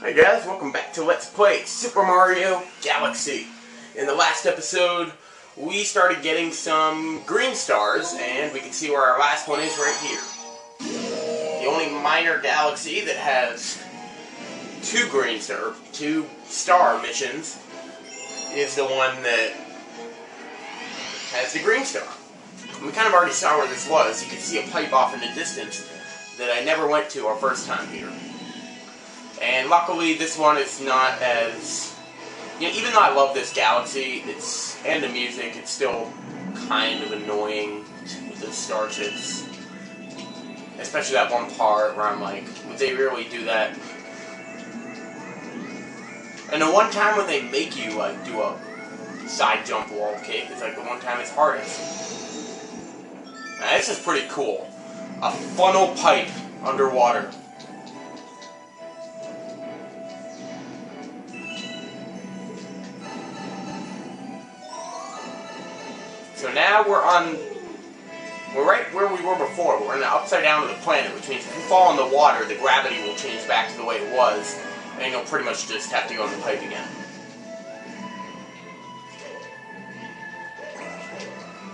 Hi guys, welcome back to Let's Play Super Mario Galaxy. In the last episode, we started getting some green stars, and we can see where our last one is right here. The only minor galaxy that has two star missions is the one that has the green star. And we kind of already saw where this was. You can see a pipe off in the distance that I never went to our first time here. And luckily, this one is not as... even though I love this galaxy, and the music, it's still kind of annoying with those starships. Especially that one part where I'm like, would they really do that? And the one time when they make you, like, do a side jump wall kick, is like the one time it's hardest. Now, this is pretty cool. A funnel pipe underwater. So now we're right where we were before. We're in the upside down of the planet, which means if you fall in the water, the gravity will change back to the way it was, and you'll pretty much just have to go in the pipe again.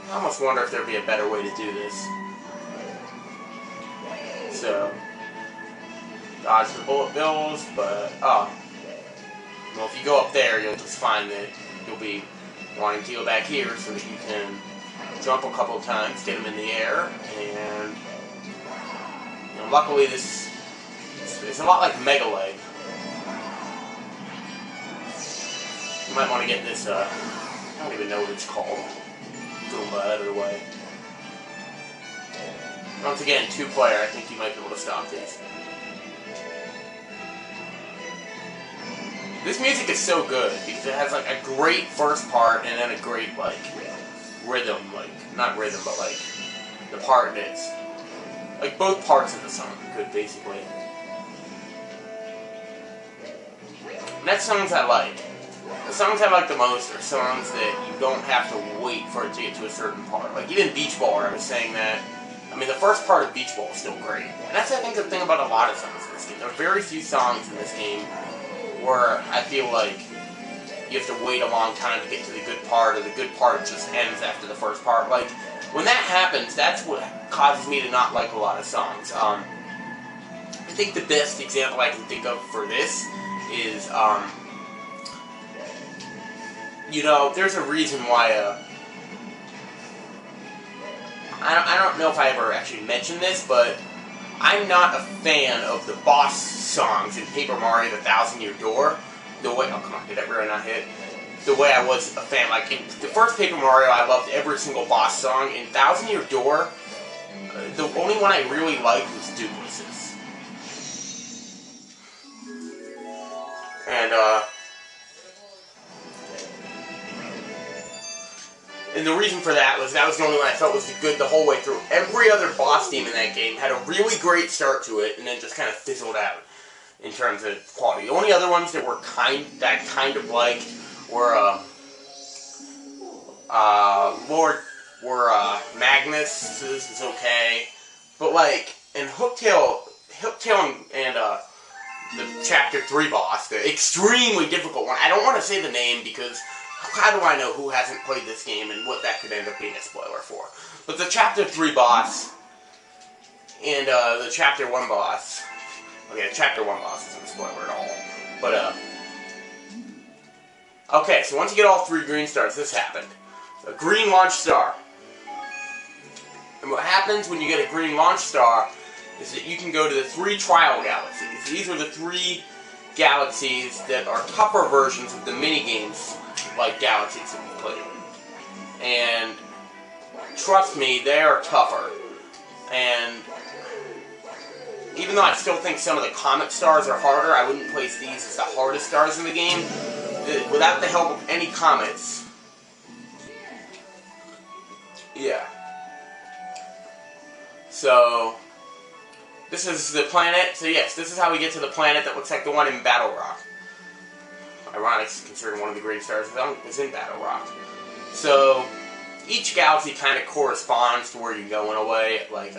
I almost wonder if there'd be a better way to do this. So, dodge the bullet bills, but, well, if you go up there, you'll just find that you'll be wanting to go back here so that you can jump a couple of times, get them in the air, and luckily this is a lot like Mega Leg. You might want to get this, I don't even know what it's called, Goomba out of the way. Once again, 2-player, I think you might be able to stop these. This music is so good because it has like a great first part and then a great like rhythm, not rhythm, but like the part that's like both parts of the song are good basically. And that's songs I like. The songs I like the most are songs that you don't have to wait for it to get to a certain part. Like even Beach Ball, where I was saying that. I mean, the first part of Beach Ball is still great. And that's I think the thing about a lot of songs in this game. There are very few songs in this game where I feel like you have to wait a long time to get to the good part, or the good part just ends after the first part. Like, when that happens, that's what causes me to not like a lot of songs. I think the best example I can think of for this is, there's a reason why, I don't know if I ever actually mentioned this, but I'm not a fan of the boss songs in Paper Mario The 1,000-Year Door. The way, oh come on, did that really not hit? The way I was a fan, like in the first Paper Mario, I loved every single boss song. In 1,000-Year Door, the only one I really liked was Douglas's. And the reason for that was the only one I felt was good the whole way through. Every other boss theme in that game had a really great start to it, and then just kind of fizzled out in terms of quality. The only other ones that were kind of like were Magnus is okay, but like in Hooktail and the Chapter 3 boss, the extremely difficult one. I don't want to say the name because how do I know who hasn't played this game and what that could end up being a spoiler for? But the Chapter 3 boss and the Chapter 1 boss... Okay, the Chapter 1 boss isn't a spoiler at all. But, okay, so once you get all 3 green stars, this happened. A green launch star. And what happens when you get a green launch star is that you can go to the 3 trial galaxies. These are the 3 galaxies that are tougher versions of the mini-games like galaxies that we played. And trust me, they are tougher. And even though I still think some of the comet stars are harder, I wouldn't place these as the hardest stars in the game. Without the help of any comets. Yeah. So, this is the planet. So yes, this is how we get to the planet that looks like the one in Battle Rock. Ironic, considering one of the green stars is in Battle Rock. So, each galaxy kind of corresponds to where you go in a way. Like,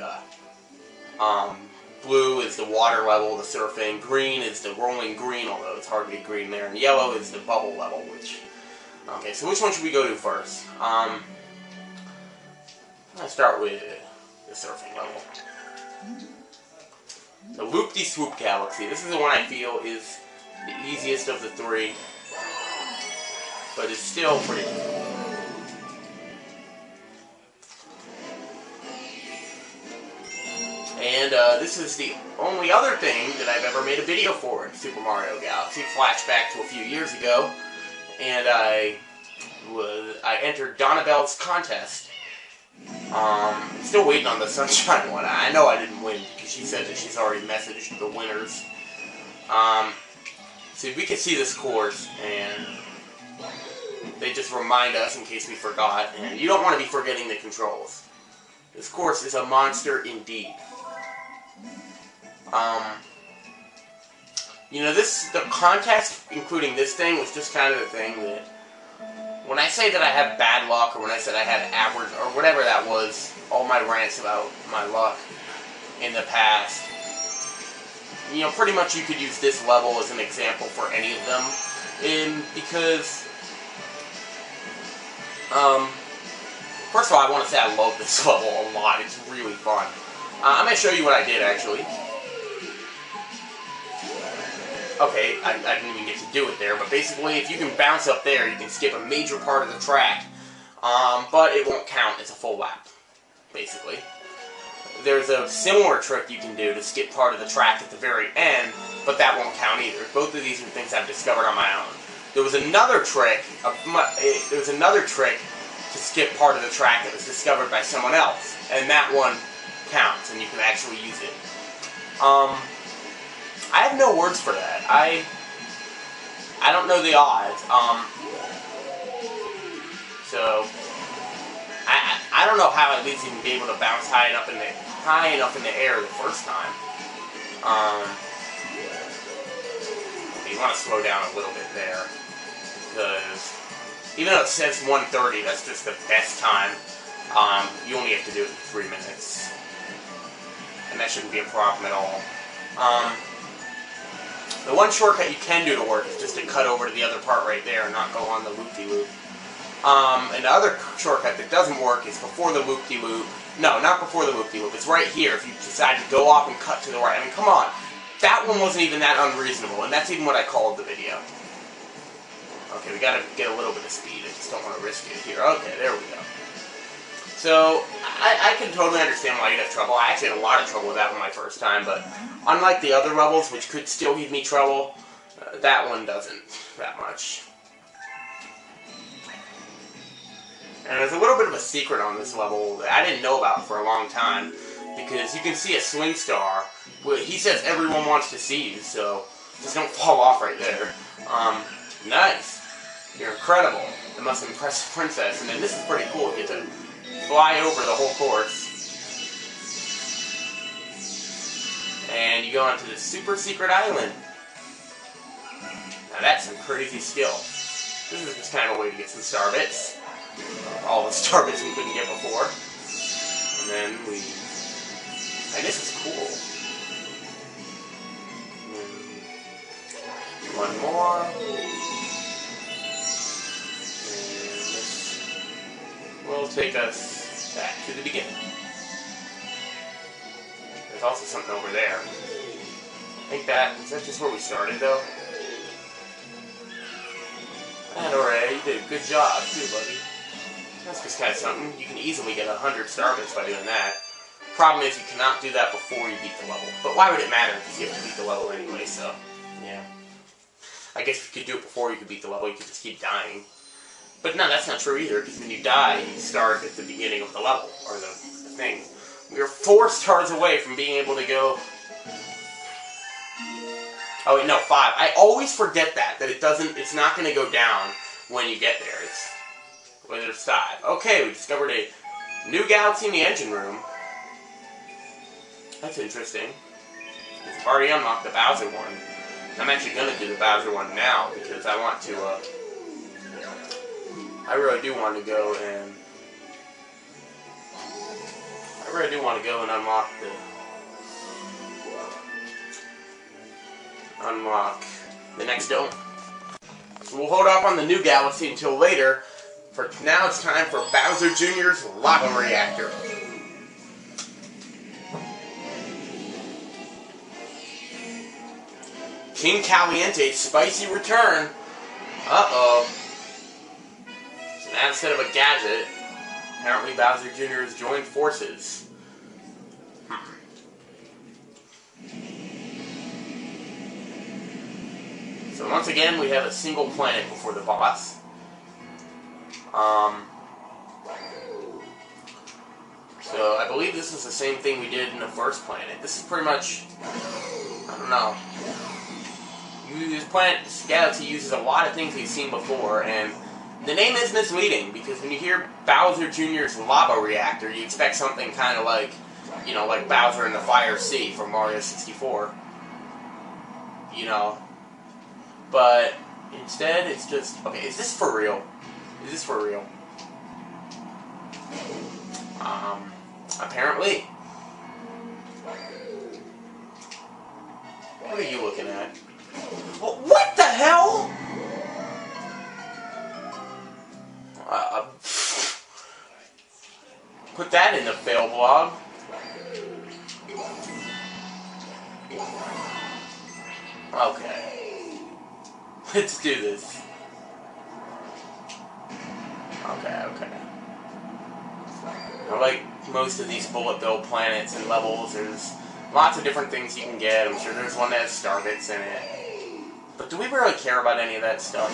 Blue is the water level, the surfing. Green is the rolling green, although it's hard to get green there. And yellow is the bubble level, which... Okay, so which one should we go to first? I'm going to start with the surfing level. The Loop-de-Swoop Galaxy. This is the one I feel is the easiest of the three, but it's still pretty difficult. And this is the only other thing that I've ever made a video for in Super Mario Galaxy. Flashback to a few years ago, and I entered Donna Bell's contest. Still waiting on the Sunshine one. I know I didn't win because she said that she's already messaged the winners. So we can see this course, and they just remind us in case we forgot. And you don't want to be forgetting the controls. This course is a monster indeed. You know, the contest, including this thing, was just kind of the thing that, when I say that I have bad luck, or when I said I had average, or whatever that was, all my rants about my luck in the past, you know, pretty much you could use this level as an example for any of them, because, first of all, I want to say I love this level a lot. It's really fun. I'm going to show you what I did, actually. Okay, I didn't even get to do it there, but basically, if you can bounce up there, you can skip a major part of the track, but it won't count as a full lap, basically. There's a similar trick you can do to skip part of the track at the very end, but that won't count either. Both of these are things I've discovered on my own. There was another trick, to skip part of the track that was discovered by someone else, and that one counts, and you can actually use it. I have no words for that. I don't know the odds. So I don't know how at least even be able to bounce high enough in the air the first time. Okay, you want to slow down a little bit there, because even though it says 1:30, that's just the best time. You only have to do it in 3 minutes, and that shouldn't be a problem at all. The one shortcut you can do to work is just to cut over to the other part right there and not go on the loop-de-loop. And the other shortcut that doesn't work is before the loop-de-loop. No, not before the loop-de-loop. It's right here if you decide to go off and cut to the right. I mean, come on. That one wasn't even that unreasonable, and that's even what I called the video. Okay, we gotta get a little bit of speed. I just don't want to risk it here. Okay, there we go. So, I can totally understand why you'd have trouble. I actually had a lot of trouble with that one my first time, but unlike the other levels, which could still give me trouble, that one doesn't that much. And there's a little bit of a secret on this level that I didn't know about for a long time, because you can see a swing star. He says everyone wants to see you, so just don't fall off right there. Nice. You're incredible. The most impressive princess. And then this is pretty cool. You get to fly over the whole course. And you go onto the super secret island. Now that's some crazy skill. This is just kind of a way to get some star bits. All the star bits we couldn't get before. And then and this is cool. And one more. Will take us back to the beginning. There's also something over there. I think is that just where we started though? And alright, you did a good job too, buddy. That's just kind of something. You can easily get 100 star bits by doing that. Problem is you cannot do that before you beat the level. But why would it matter because you have to beat the level anyway, so yeah. I guess if you could do it before you could beat the level, you could just keep dying. But no, that's not true either, because when you die, you start at the beginning of the level, or the thing. We are 4 stars away from being able to go... Oh wait, no, 5. I always forget that it's not going to go down when you get there. It's when there's 5. Okay, we discovered a new galaxy in the engine room. That's interesting. We've already unlocked the Bowser one. I'm actually going to do the Bowser one now, because I want to, I really do want to go and unlock unlock the next dome. So we'll hold off on the new galaxy until later. For now, it's time for Bowser Jr.'s Lava Reactor. King Caliente's spicy return. Uh-oh. So now instead of a gadget, apparently Bowser Jr. has joined forces. So once again, we have a single planet before the boss. So I believe this is the same thing we did in the first planet. This is pretty much, I don't know. This galaxy uses a lot of things we've seen before, and the name is misleading because when you hear Bowser Jr.'s Lava Reactor, you expect something kind of like, you know, like Bowser in the Fire Sea from Mario 64. You know. But instead, it's just, okay, is this for real? Is this for real? Apparently. What are you looking at? What the hell? Put that in the fail blog. Okay. Let's do this. Okay. I like most of these bullet bill planets and levels. There's lots of different things you can get. I'm sure there's one that has star bits in it. But do we really care about any of that stuff?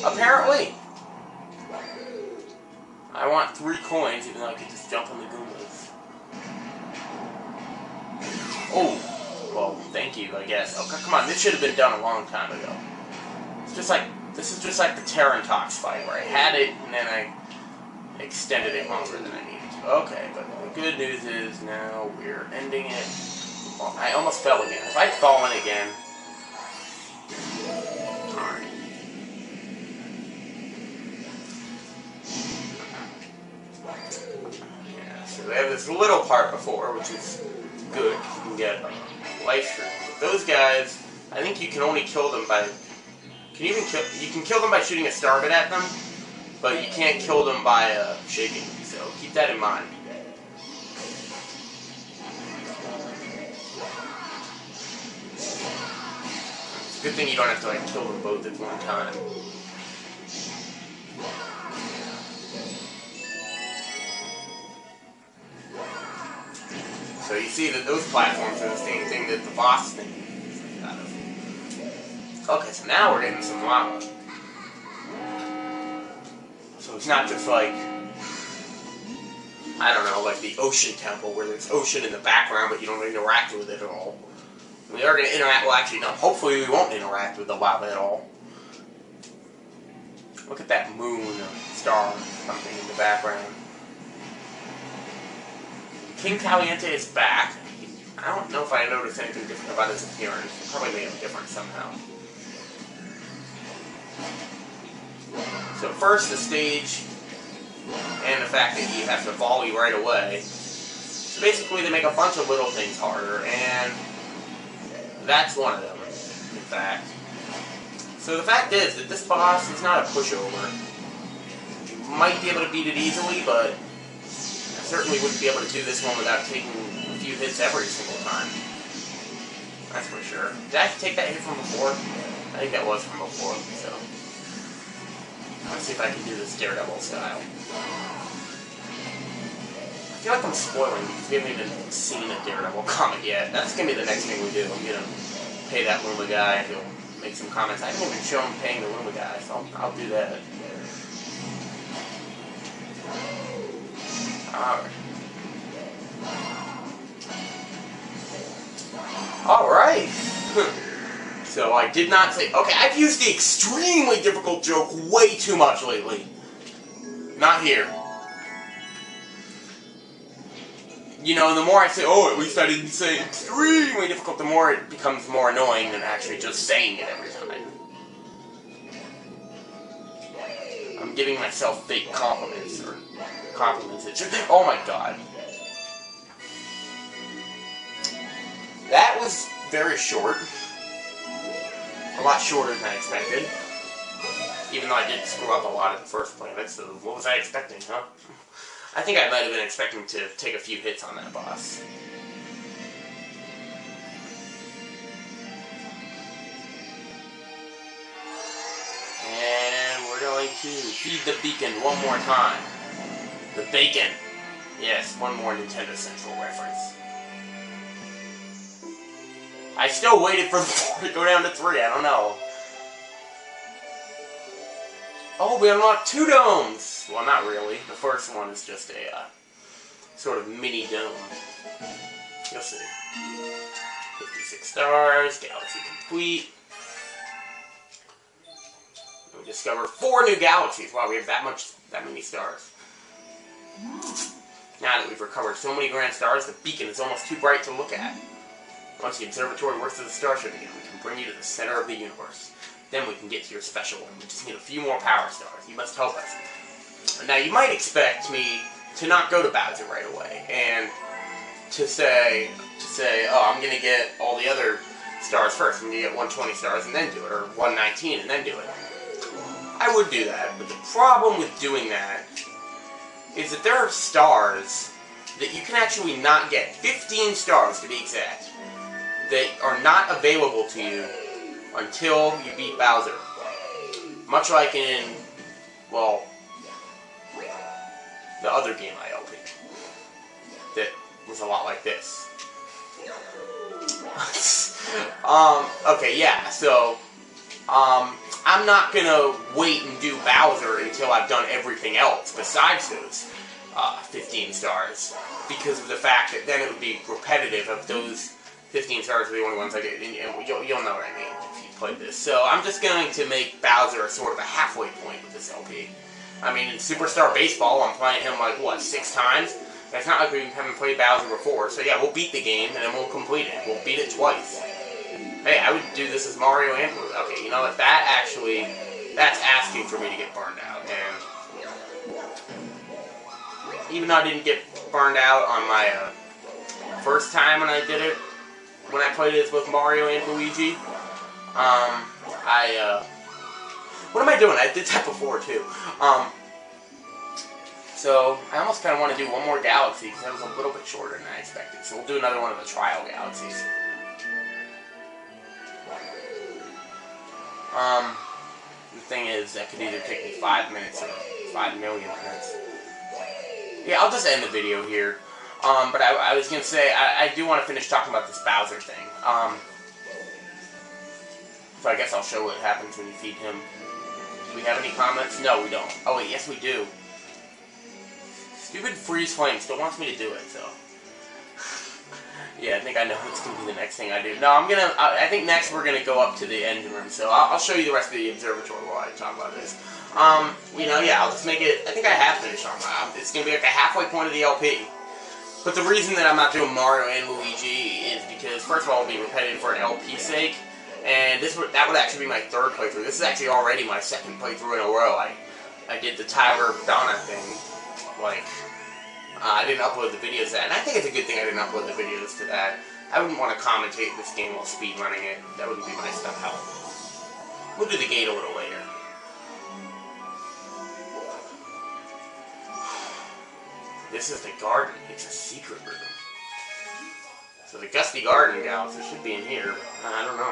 Apparently. I want 3 coins, even though I could just jump on the Goombas. Oh, well, thank you, I guess. Oh, come on, this should have been done a long time ago. It's just like, this is just like the Terrantox fight, where I had it, and then I extended it longer than I needed to. Okay, but the good news is now we're ending it. Well, I almost fell again. If I'd fallen again... Alright. Yeah, so they have this little part before, which is good. You can get life stream. But those guys, I think you can only kill them by... You can kill them by shooting a star bit at them, but you can't kill them by shaking. So keep that in mind. It's a good thing you don't have to like kill them both at one time. So you see that those platforms are the same thing that the boss thing is out of. Okay, so now we're getting some lava. So it's not just like, I don't know, like the ocean temple where there's ocean in the background but you don't interact with it at all. We are going to interact, well actually no, hopefully we won't interact with the lava at all. Look at that moon or star or something in the background. King Caliente is back. I don't know if I noticed anything different about his appearance. It probably made him different somehow. So first the stage and the fact that you have to volley right away. So basically they make a bunch of little things harder, and that's one of them, in fact. So the fact is that this boss is not a pushover. You might be able to beat it easily, but I certainly wouldn't be able to do this one without taking a few hits every single time. That's for sure. Did I take that hit from before? I think that was from before, so... Let's see if I can do this Daredevil style. I feel like I'm spoiling because we haven't even seen a Daredevil comic yet. That's going to be the next thing we do. I'm going to pay that Luma guy. He'll make some comments. I haven't even shown him paying the Luma guy, so I'll do that. Alright. So I did not say... Okay, I've used the extremely difficult joke way too much lately. Not here. You know, the more I say, oh, at least I didn't say extremely difficult, the more it becomes more annoying than actually just saying it every time. I'm giving myself fake compliments, or compliments that should... Oh my god. that was very short. A lot shorter than I expected. Even though I did screw up a lot at the first planet, so what was I expecting, huh? I think I might have been expecting to take a few hits on that boss. And we're going to feed the beacon one more time. The bacon. Yes, one more Nintendo Central reference. I still waited for the 4 to go down to 3, I don't know. Oh, we unlocked 2 domes! Well, not really. The first one is just a sort of mini dome. You'll see. 56 stars, galaxy complete. We discover 4 new galaxies. Wow, we have that many stars. Now that we've recovered so many grand stars, the beacon is almost too bright to look at. Once the observatory works as a starship again, we can bring you to the center of the universe. Then we can get to your special one. We just need a few more power stars. You must help us. Now, you might expect me to not go to Bowser right away, and to say, oh, I'm going to get all the other stars first. I'm going to get 120 stars and then do it, or 119 and then do it. I would do that, but the problem with doing that is that there are stars that you can actually not get, 15 stars to be exact, that are not available to you until you beat Bowser. Much like in, well, the other game I LP'd, that was a lot like this. Okay, yeah, so, I'm not gonna wait and do Bowser until I've done everything else besides those 15 stars, because of the fact that then it would be repetitive of those 15 stars are the only ones I did, and you'll know what I mean if you played this. So I'm just going to make Bowser sort of a halfway point with this LP. I mean, in Superstar Baseball, I'm playing him like, what, 6 times? And it's not like we haven't played Bowser before, so yeah, we'll beat the game, and then we'll complete it. We'll beat it twice. Hey, I would do this as Mario and Blue. Okay, you know what, that's asking for me to get burned out, and even though I didn't get burned out on my first time when I did it, when I played it as both Mario and Luigi, what am I doing? I did that before, too. So, I almost kind of want to do one more galaxy, because that was a little bit shorter than I expected. So we'll do another one of the trial galaxies. The thing is, that could either take me 5 minutes or 5 million minutes. Yeah, I'll just end the video here. But I was going to say, I do want to finish talking about this Bowser thing. So I guess I'll show what happens when you feed him. Do we have any comments? No, we don't. Oh wait, yes we do. Stupid Freeze Flame still wants me to do it, so. Yeah, I think I know what's going to be the next thing I do. No, I think next we're going to go up to the engine room, so I'll show you the rest of the observatory while I talk about this. You know, yeah, I'll just make it, I think I have finished on that. It's going to be like a halfway point of the LP. But the reason that I'm not doing Mario and Luigi is because, first of all, it'll be repetitive for an LP's sake, and that would actually be my 3rd playthrough. This is actually already my 2nd playthrough in a row. I did the Tyler Donna thing, like, I didn't upload the videos to that, and I think it's a good thing I didn't upload the videos to that. I wouldn't want to commentate this game while speedrunning it. That wouldn't be my style. We'll do the gate a little later. This is the garden. It's a secret room. So the Gusty Garden Galaxy should be in here. I don't know.